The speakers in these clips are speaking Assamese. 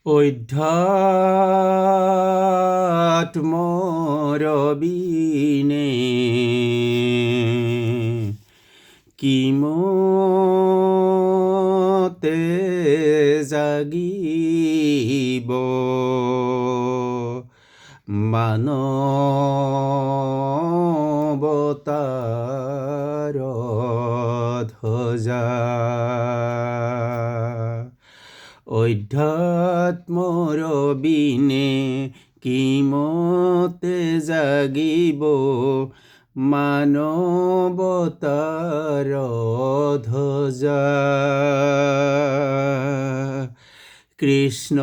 অধ্যাত্মৰ বিনে কিমতে জাগিব মানৱতাৰ ধ্বজা। অধ্যাত্মৰ বিনে কিমতে জাগিব মানৱতাৰ ধ্বজা। কৃষ্ণ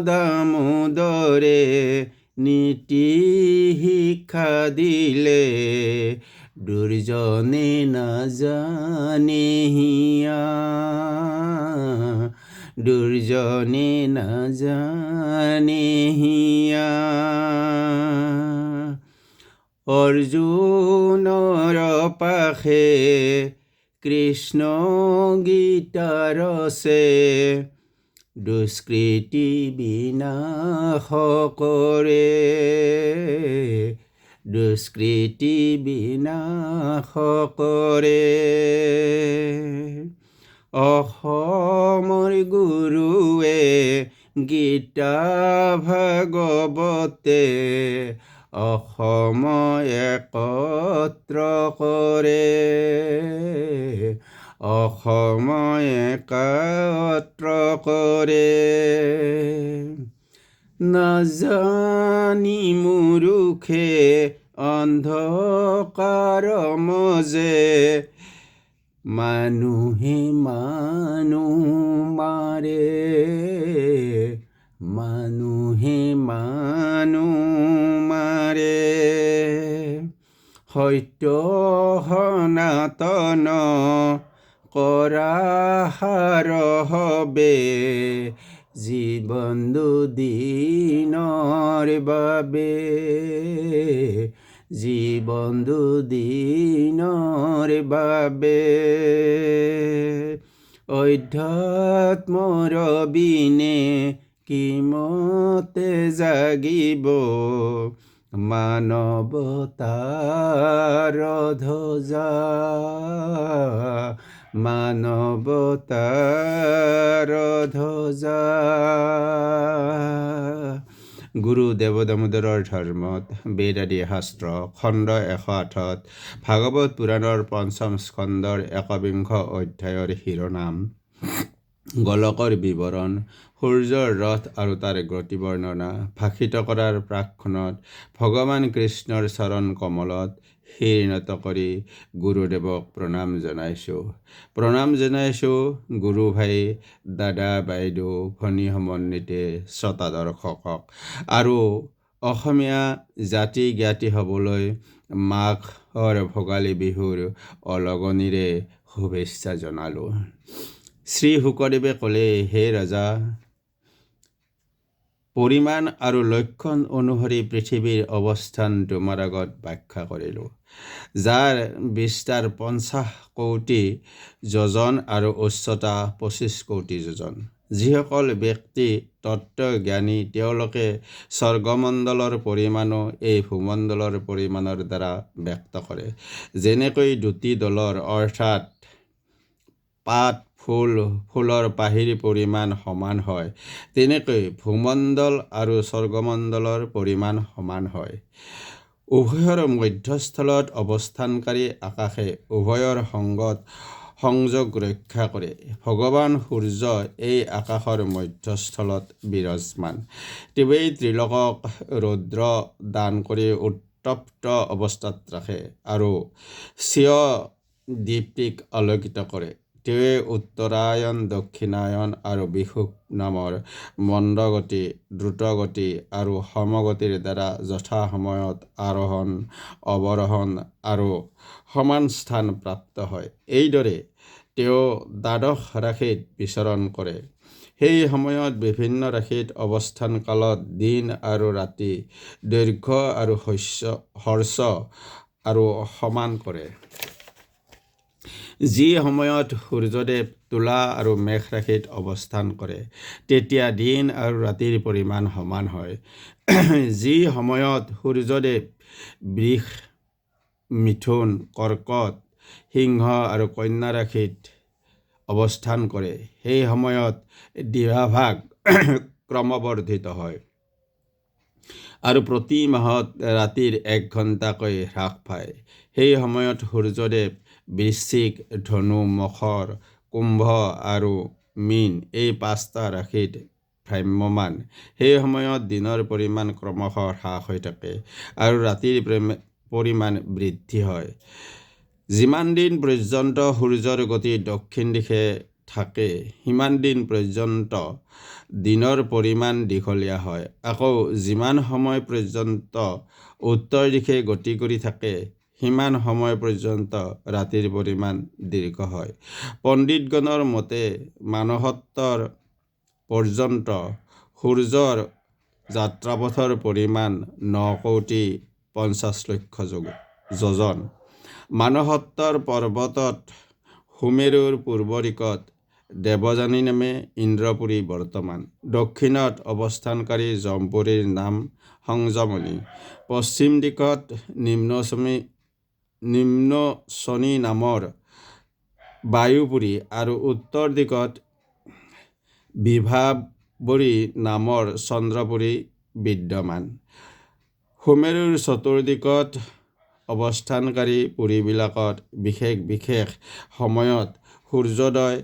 দামোদৰে নীতি শিক্ষা দিলে দুৰ্জনে নাজানে হিয়া, দুৰ্জনে নাজানে হিয়া। অৰ্জুনৰ পাশে কৃষ্ণ গীতাৰ আছে, দুষ্কৃতি বিনাশ কৰে, দুষ্কৃতি বিনাশ কৰে। অসমৰ গুৰুৱে গীতা ভাগৱতে অসম একত্ৰ কৰে, অসম একত্ৰ কৰে। নাজানি মূৰ্খে অন্ধকাৰ মজে মানুহে মানুহ মাৰে, মানুহে মানুহ মাৰে। সত্য সনাতন কৰা সাৰ হবে, জীৱন দুদিনৰ বাবে, জীৱন দুদিনৰ বাবে। অধ্যাত্মৰ বিনে কিমতে জাগিব মানৱতাৰ ধ্বজা, মানৱতাৰ ধ্বজা। গুৰু দেৱ দামোদৰৰ ধৰ্মত বেদ আদি শাস্ত্ৰ খণ্ড 108 ভাগৱত পুৰাণৰ 5ম স্কন্ধৰ 21 অধ্যায়ৰ শিৰোনাম গোলকৰ বিৱৰণ, সূৰ্যৰ ৰথ আৰু তাৰ গতি বৰ্ণনা ভাষিত কৰাৰ প্ৰাকক্ষণত ভগৱান কৃষ্ণৰ চৰণ কমলত শিৰ নত কৰি গুৰুদেৱক প্ৰণাম জনাইছোঁ। প্ৰণাম জনাইছোঁ গুৰু ভাই, দাদা, বাইদেউ, ভনী সমন্বিতে শ্ৰোতা দৰ্শকক আৰু অসমীয়া জাতি জ্ঞাতি হ'বলৈ মাঘৰ ভোগালী বিহুৰ অলগনিৰে শুভেচ্ছা জনালোঁ। শ্ৰী শুকদেৱে ক'লে, হে ৰজা, পৰিমাণ আৰু লক্ষণ অনুসৰি পৃথিৱীৰ অৱস্থান তোমাৰ আগত ব্যাখ্যা কৰিলোঁ, যাৰ বিস্তাৰ 50 কোটি যোজন আৰু উচ্চতা 25 কোটি যোজন। যিসকল ব্যক্তি তত্ত্বজ্ঞানী তেওঁলোকে স্বৰ্গমণ্ডলৰ পৰিমাণো এই ভূমণ্ডলৰ পৰিমাণৰ দ্বাৰা ব্যক্ত কৰে। যেনেকৈ দুটি দলৰ অৰ্থাৎ পাত ফুলৰ পাহিৰ পৰিমাণ সমান হয়, তেনেকৈ ভূমণ্ডল আৰু স্বৰ্গমণ্ডলৰ পৰিমাণ সমান হয়। উভয়ৰ মধ্যস্থলত অৱস্থানকাৰী আকাশে উভয়ৰ সংযোগ ৰক্ষা কৰে। ভগৱান সূৰ্য এই আকাশৰ মধ্যস্থলত বিৰাজমান। তেওঁৱেই ত্ৰিলোকক ৰৌদ্ৰ দান কৰি উত্তপ্ত অৱস্থাত ৰাখে আৰু স্বীয় দীপ্তিক আলোকিত কৰে। তেওঁৱে উত্তৰায়ণ, দক্ষিণায়ন আৰু বিষুৱ নামৰ মন্দগতি, দ্ৰুতগতি আৰু সমগতিৰ দ্বাৰা যথা সময়ত আৰোহণ, অৱৰোহণ আৰু সমান স্থান প্ৰাপ্ত হয়। এইদৰে তেওঁ দ্বাদশ ৰাশিত বিচৰণ কৰে। সেই সময়ত বিভিন্ন ৰাশিত অৱস্থান কালত দিন আৰু ৰাতি, দৈৰ্ঘ্য আৰু হ্ৰস্ব আৰু সমান কৰে। যি সময়ত সূৰ্যদেৱ তুলা আৰু মেঘ ৰাশিত অৱস্থান কৰে তেতিয়া দিন আৰু ৰাতিৰ পৰিমাণ সমান হয়। যি সময়ত সূৰ্যদেৱ বৃষ, মিথুন, কৰ্কট, সিংহ আৰু কন্যা ৰাশিত অৱস্থান কৰে সেই সময়ত দিবাভাগ ক্ৰমবৰ্ধিত হয় আৰু প্ৰতি মাহত ৰাতিৰ 1 ঘণ্টাকৈ হ্ৰাস পায়। সেই সময়ত সূৰ্যদেৱ বৃশ্চিক, ধনু, মকৰ, কুম্ভ আৰু মীন এই 5টা ৰাশিত ভ্ৰাম্যমান। সেই সময়ত দিনৰ পৰিমাণ ক্ৰমশঃ হ্ৰাস হৈ থাকে আৰু ৰাতিৰ পৰিমাণ বৃদ্ধি হয়। যিমান দিন পৰ্যন্ত সূৰ্যৰ গতি দক্ষিণ দিশে থাকে সিমান দিন পৰ্যন্ত দিনৰ পৰিমাণ দীঘলীয়া হয়। আকৌ যিমান সময় পৰ্যন্ত উত্তৰ দিশে গতি কৰি থাকে সিমান সময় পৰ্যন্ত ৰাতিৰ পৰিমাণ দীৰ্ঘ হয়। পণ্ডিতগণৰ মতে মানসত্তৰ পৰ্যন্ত সূৰ্যৰ যাত্ৰাপথৰ পৰিমাণ 9,50,00,000 যোজন। মানসত্তৰ পৰ্বতত সুমেৰুৰ পূৰ্ব দিশত দেৱযানী নামে ইন্দ্ৰপুৰী বৰ্তমান। দক্ষিণত অৱস্থানকাৰী জমপুৰীৰ নাম সংযমনী। পশ্চিম দিশত নিম্নচনী নামৰ বায়ুপুৰী আৰু উত্তৰ দিশত বিভাৱৰী নামৰ চন্দ্ৰপুৰী বিদ্যমান। সুমেৰুৰ চতুৰ্দিশত অৱস্থানকাৰী পুৰীবিলাকত বিশেষ বিশেষ সময়ত সূৰ্যোদয়,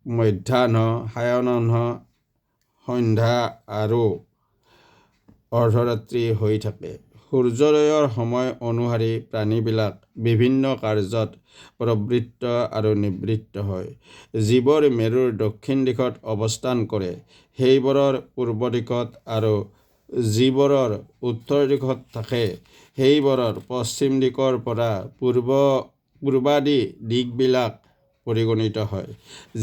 মধ্যাহ্ন, সায়াহ্ন, সন্ধ্যা আৰু অৰ্ধৰাত্ৰি হৈ থাকে। সূৰ্যোদয়ৰ সময় অনুসৰি প্ৰাণীবিলাক বিভিন্ন কাৰ্যত প্ৰবৃত্ত আৰু নিবৃত্ত হয়। যিবোৰ মেৰুৰ দক্ষিণ দিশত অৱস্থান কৰে সেইবোৰৰ পূৰ্ব দিশত আৰু যিবোৰৰ উত্তৰ দিশত থাকে সেইবোৰৰ পশ্চিম দিশৰ পৰা পূৰ্বাদি দিশবিলাক পৰিগণিত হয়।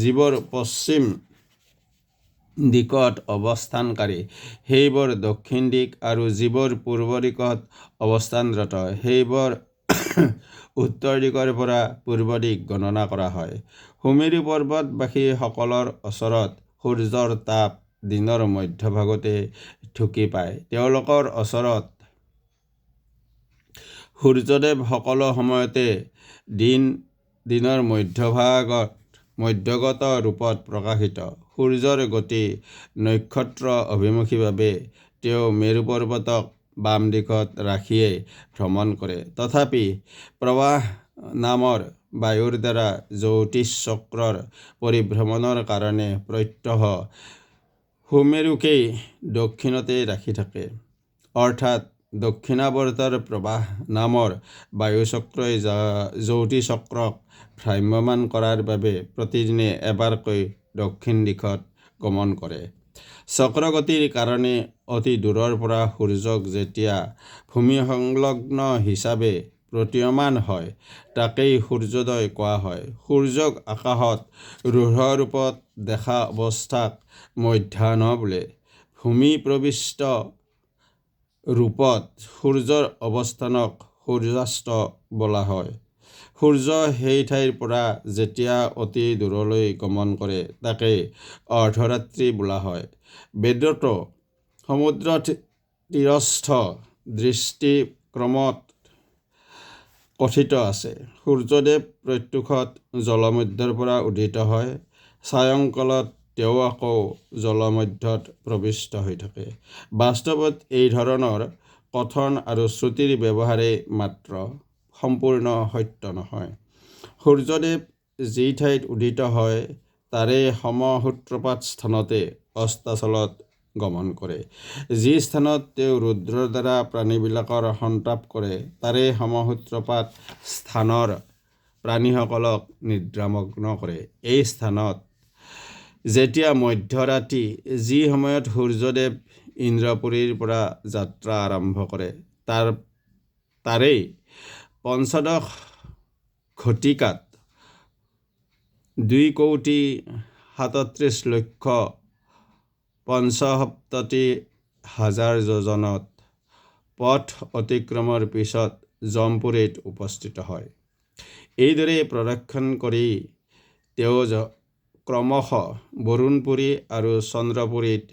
যিবোৰ পশ্চিম দিশত অৱস্থানকাৰী সেইবোৰ দক্ষিণ দিশ আৰু যিবোৰ পূৰ্ব দিশত অৱস্থানৰত সেইবোৰ উত্তৰ দিশৰ পৰা পূৰ্ব দিশ গণনা কৰা হয়। সুমেৰু পৰ্বতবাসীসকলৰ ওচৰত সূৰ্যৰ তাপ দিনৰ মধ্যভাগতে ঢুকি পায়। তেওঁলোকৰ ওচৰত সূৰ্যদেৱ সকলো সময়তে দিনৰ মধ্যগত ৰূপত প্ৰকাশিত। সূৰ্যৰ গতি নক্ষত্ৰ অভিমুখীভাৱে তেওঁ মেৰু পৰ্বতক বাম দিশত ৰাখিয়েই ভ্ৰমণ কৰে। তথাপি প্ৰবাহ নামৰ বায়ুৰ দ্বাৰা জ্যোতিষ চক্ৰৰ পৰিভ্ৰমণৰ কাৰণে প্ৰত্যহ সুমেৰুকেই দক্ষিণতেই ৰাখি থাকে। অৰ্থাৎ দক্ষিণাৱৰ্তৰ প্ৰবাহ নামৰ বায়ুচক্ৰই জ্যোতিচক্ৰক ভ্ৰাম্যমান কৰাৰ বাবে প্ৰতিদিনে এবাৰকৈ দক্ষিণ দিশত গমন কৰে। চক্ৰগতিৰ কাৰণে অতি দূৰৰ পৰা সূৰ্যক যেতিয়া ভূমিসংলগ্ন হিচাপে প্ৰতীয়মান হয় তাকেই সূৰ্যোদয় কোৱা হয়। সূৰ্যক আকাশত ৰূঢ় ৰূপত দেখা অৱস্থাক মধ্যাহ্ন বোলে। ভূমিপ্ৰবিষ্ট ৰূপত সূৰ্যৰ অৱস্থানক সূৰ্যাস্ত বোলা হয়। সূৰ্য সেই ঠাইৰ পৰা যেতিয়া অতি দূৰলৈ গমন কৰে তাকেই অৰ্ধৰাত্ৰি বোলা হয়। বেদতো সমুদ্ৰ তীৰস্থ দৃষ্টিক্ৰমত কথিত আছে সূৰ্যদেৱ প্ৰত্যুষত জলমধ্যৰ পৰা উদিত হয়, সায়ংকালত তেওঁ আকৌ জলমধ্যত প্ৰবিষ্ট হৈ থাকে। বাস্তৱত এই ধৰণৰ কথন আৰু শ্ৰুতিৰ ব্যৱহাৰেই মাত্ৰ সম্পূৰ্ণ সত্য নহয়। সূৰ্যদেৱ যি ঠাইত উদিত হয় তাৰে সমসূত্ৰপাত স্থানতে অস্তাচলত গমন কৰে। যি স্থানত তেওঁ ৰুদ্ৰৰ দ্বাৰা প্ৰাণীবিলাকৰ সন্তাপ কৰে তাৰে সমসূত্ৰপাত স্থানৰ প্ৰাণীসকলক নিদ্ৰামগ্ন কৰে। এই স্থানত যেতিয়া মধ্যৰাতি যি সময়ত সূৰ্যদেৱ ইন্দ্ৰপুৰীৰ পৰা যাত্ৰা আৰম্ভ কৰে তাৰেই পঞ্চদশ ঘটিকাত 2,37,65,000 যোজনত পথ অতিক্ৰমৰ পিছত জমপুৰীত উপস্থিত হয়। এইদৰে প্ৰদক্ষিণ কৰি তেওঁ ক্ৰমশঃ বৰুণপুৰী আৰু চন্দ্ৰপুৰীত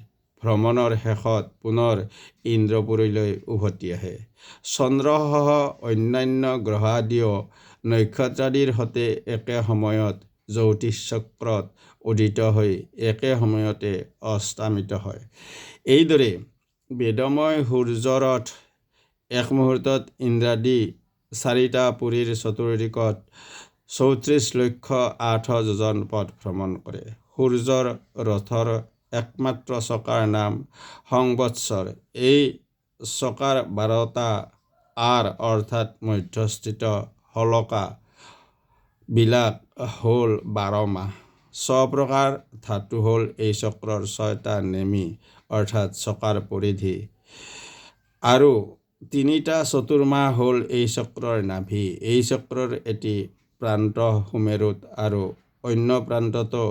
ভ্ৰমণৰ শেষত পুনৰ ইন্দ্ৰপুৰীলৈ উভতি আহে। চন্দ্ৰসহ অন্যান্য গ্ৰহাদিও নক্ষত্ৰাদিৰ সৈতে একে সময়ত জ্যোতিষ চক্ৰত উদিত হৈ একে সময়তে অস্তামিত হয়। এইদৰে বেদময় সূৰ্যৰথ এক মুহূৰ্তত ইন্দ্ৰাদি 4টা পুৰীৰ চতুৰ্দিশত 34,08,000 যোজন পথ ভ্ৰমণ কৰে। সূৰ্যৰ ৰথৰ একমাত্ৰ চকাৰ নাম সংবৎসৰ। এই চকাৰ 12টা আৰ অৰ্থাৎ মধ্যস্থিত শলকা বিলাক হ'ল 12 মাহ। 6 প্ৰকাৰ ধাতু হ'ল এই চক্ৰৰ 6টা নেমি অৰ্থাৎ চকাৰ পৰিধি, আৰু 3টা চতুৰ্মাহ হ'ল এই চক্ৰৰ নাভি। এই চক্ৰৰ এটি প্ৰান্ত সুমেৰুত আৰু অন্য প্ৰান্তটো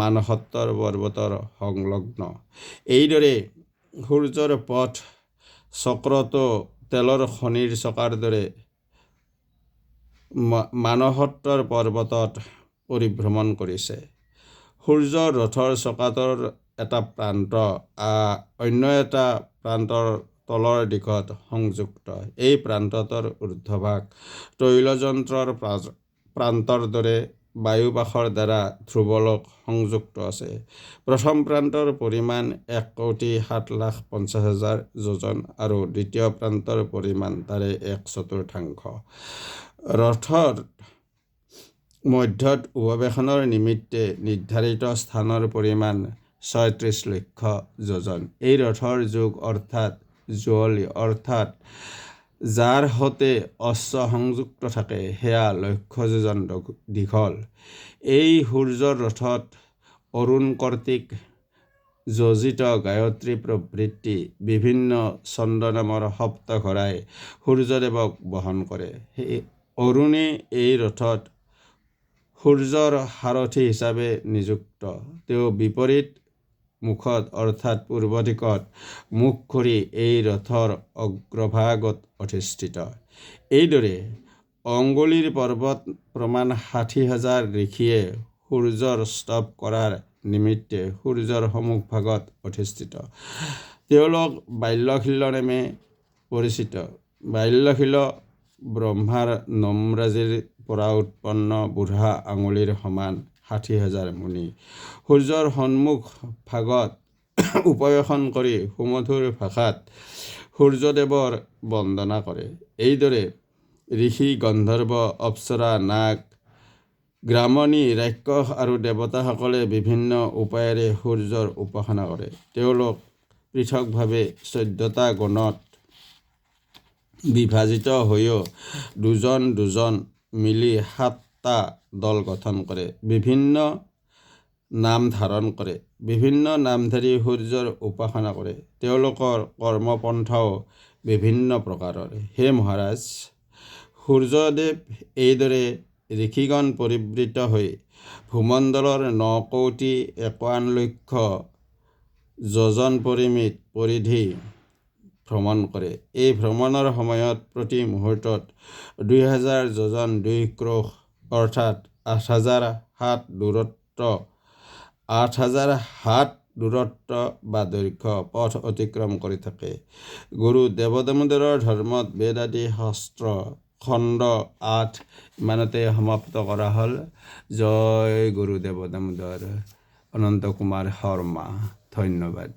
মানসত্তৰ পৰ্বতৰ সংলগ্ন। এইদৰে সূৰ্যৰ পথ চক্ৰটো তেলৰ খনিৰ চকাৰ দৰে মানসত্তৰ পৰ্বতত পৰিভ্ৰমণ কৰিছে। সূৰ্যৰ ৰথৰ চকাটোৰ এটা প্ৰান্ত অন্য এটা প্ৰান্তৰ তলৰ দিশত সংযুক্ত। এই প্ৰান্তটোৰ ঊৰ্ধ্বভাগ তৈলযন্ত্ৰৰ প্ৰান্তৰ দৰে বায়ুপাশৰ দ্বাৰা ধ্ৰুৱলোক সংযুক্ত আছে। প্ৰথম প্ৰান্তৰ পৰিমাণ 1,07,50,000 যোজন আৰু দ্বিতীয় প্ৰান্তৰ পৰিমাণ তাৰে 1/4। ৰথৰ মধ্যত উপৱেশনৰ নিমিত্তে নিৰ্ধাৰিত স্থানৰ পৰিমাণ 36 লক্ষ যোজন। এই ৰথৰ যোগ অৰ্থাৎ জুৱলি অৰ্থাৎ যাৰ সৈতে অশ্ব সংযুক্ত থাকে সেয়া লক্ষ যোজন দীঘল। এই সূৰ্যৰ ৰথত অৰুণ কৰ্তৃক যোজিত গায়ত্ৰী প্ৰভৃতি বিভিন্ন ছন্দ নামৰ সপ্ত ঘোঁৰাই সূৰ্যদেৱক বহন কৰে। অৰুণে এই ৰথত সূৰ্যৰ সাৰথি হিচাপে নিযুক্ত। তেওঁ বিপৰীত মুখত অৰ্থাৎ পূৰ্ব দিশত মুখ কৰি এই ৰথৰ অগ্ৰভাগত অধিষ্ঠিত। এইদৰে অংগুলীৰ পৰ্বত প্ৰমাণ 60,000 ঋষিয়ে সূৰ্যৰ স্তৱ কৰাৰ নিমিত্তে সূৰ্যৰ সন্মুখভাগত অধিষ্ঠিত। তেওঁলোক বাল্যশীল নামে পৰিচিত। বাল্যশীল ব্ৰহ্মাৰ নমৰাজিৰ পৰা উৎপন্ন বুঢ়া আঙুলিৰ সমান 60,000 মুনি সূৰ্যৰ সন্মুখ ভাগত উপৱেশন কৰি সুমধুৰ ভাষাত সূৰ্যদেৱৰ বন্দনা কৰে। এইদৰে ঋষি, গন্ধৰ্ব, অপ্সৰা, নাগ, গ্ৰামণী, ৰাক্ষস আৰু দেৱতাসকলে বিভিন্ন উপায়েৰে সূৰ্যৰ উপাসনা কৰে। তেওঁলোক পৃথকভাৱে 14টা গণত বিভাজিত হৈও দুজন দুজন মিলি 7টা দল গঠন কৰে। বিভিন্ন নাম ধাৰণ কৰে। বিভিন্ন নামধাৰী সূৰ্যৰ উপাসনা কৰে। তেওঁলোকৰ কৰ্মপন্থাও বিভিন্ন প্ৰকাৰৰ। হে মহাৰাজ, সূৰ্যদেৱ এইদৰে ঋষিগণ পৰিবৃত হৈ ভূমণ্ডলৰ 9,51,00,000 যোজন পৰিধি ভ্ৰমণ কৰে। এই ভ্ৰমণৰ সময়ত প্ৰতি মুহূৰ্তত 2,000 যোজন 2 ক্ৰোশ অৰ্থাৎ 8,000 হাত দূৰত্ব বা দৈৰ্ঘ্য পথ অতিক্ৰম কৰি থাকে। গুৰু দেৱদামোদৰৰ ধৰ্মত বেদ আদি শাস্ত্ৰ খণ্ড 8 ইমানতে সমাপ্ত কৰা হ'ল। জয় গুৰু দেৱদামোদৰ। অনন্ত কুমাৰ শৰ্মা। ধন্যবাদ।